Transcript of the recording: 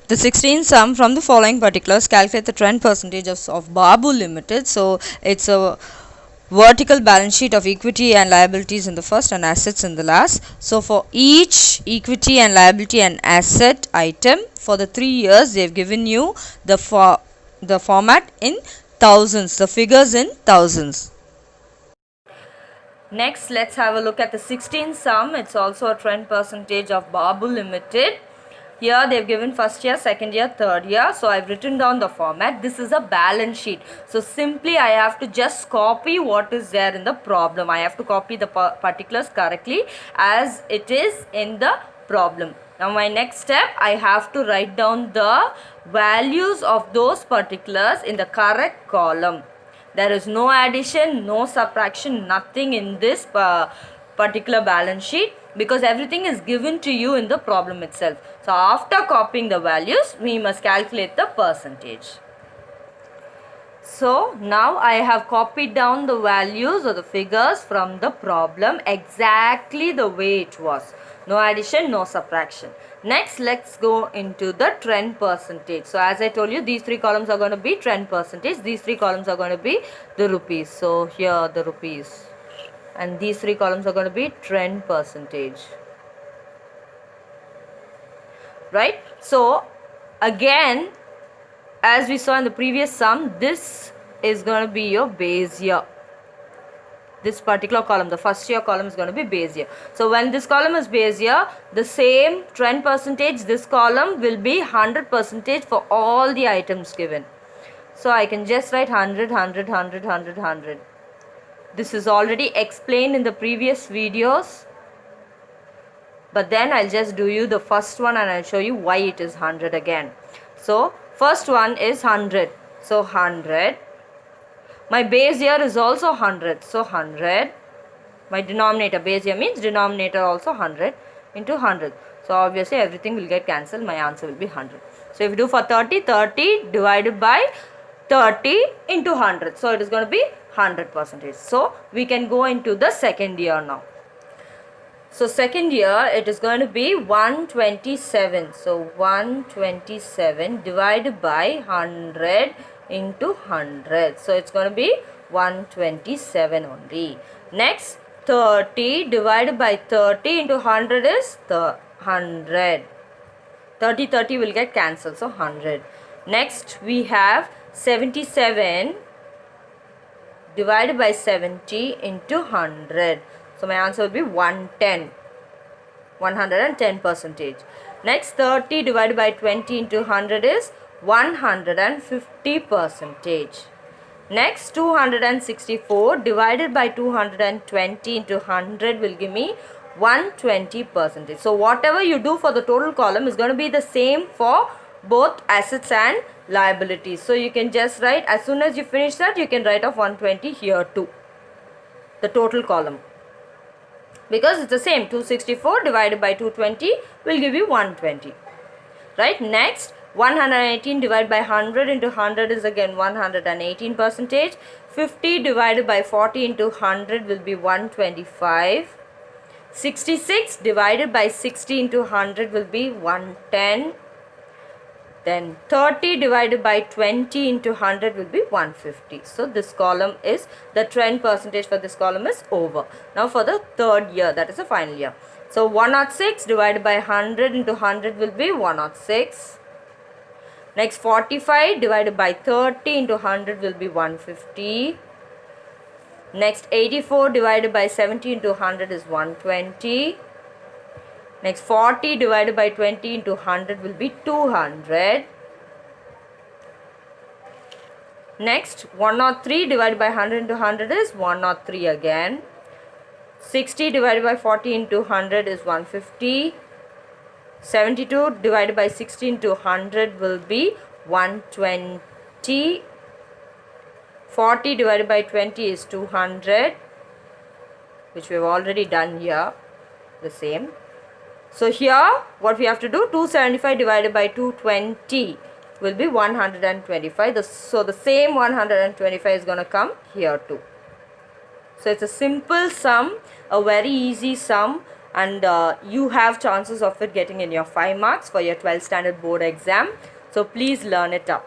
The 16th sum from the following particulars calculate the trend percentage of Babu Limited. So it's a vertical balance sheet of equity and liabilities in the first and assets in the last. So for each equity and liability and asset item for the 3 years, they've given you the format in thousands, the figures in thousands. Next, let's have a look at the 16th sum. It's also a trend percentage of Babu Limited. Here they've given first year, second year, third year. So I've written down the format. This is a balance sheet. So simply I have to just copy what is there in the problem. I have to copy the particulars correctly as it is in the problem. Now my next step, I have to write down the values of those particulars in the correct column. There is no addition, no subtraction, nothing in this particular balance sheet because everything is given to you in the problem itself. So after copying the values, we must calculate the percentage. So now I have copied down the values or the figures from the problem exactly the way it was. No addition, no subtraction. Next, let's go into the trend percentage. So as I told you, these three columns are going to be trend percentage. These three columns are going to be the rupees. So here the rupees. And these three columns are going to be trend percentage. Right? So again, as we saw in the previous sum, this is going to be your base year. This particular column, the first year column, is going to be base year. So when this column is base year, the same trend percentage, this column will be 100% for all the items given. So I can just write 100, 100, 100, 100, 100. This is already explained in the previous videos. But then I'll just do you the first one and I'll show you why it is 100 again. So first one is 100. So 100. My base year is also 100. So 100. My denominator, base year means denominator also 100 into 100. So obviously everything will get cancelled. My answer will be 100. So if you do for 30, 30 divided by 30 into 100. So it is going to be 100%. So we can go into the second year now. So second year it is going to be 127. So 127 divided by 100 into 100. So it's going to be 127 only. Next, 30 divided by 30 into 100 is 100. 30, 30 will get cancelled. So 100. Next, we have 77 divided by 70 into 100. So my answer will be 110. 110%. Next, 30 divided by 20 into 100 is 150%. Next, 264 divided by 220 into 100 will give me 120%. So whatever you do for the total column is going to be the same for both assets and liabilities. So you can just write, as soon as you finish that, you can write off 120 here too, the total column, because it's the same. 264 divided by 220 will give you 120. Right? Next, 118 divided by 100 into 100 is again 118%. 50 divided by 40 into 100 will be 125. 66 divided by 60 into 100 will be 110. Then 30 divided by 20 into 100 will be 150. So this column is, the trend percentage for this column is over. Now for the third year, that is the final year. So 106 divided by 100 into 100 will be 106. Next, 45 divided by 30 into 100 will be 150. Next, 84 divided by 70 into 100 is 120. Next, 40 divided by 20 into 100 will be 200. Next, 103 divided by 100 into 100 is 103 again. 60 divided by 40 into 100 is 150. 72 divided by 60 into 100 will be 120. 40 divided by 20 is 200, which we have already done here, the same. So here what we have to do, 275 divided by 220 will be 125. So the same 125 is going to come here too. So it's a simple sum, a very easy sum, and you have chances of it getting in your 5 marks for your 12th standard board exam. So please learn it up.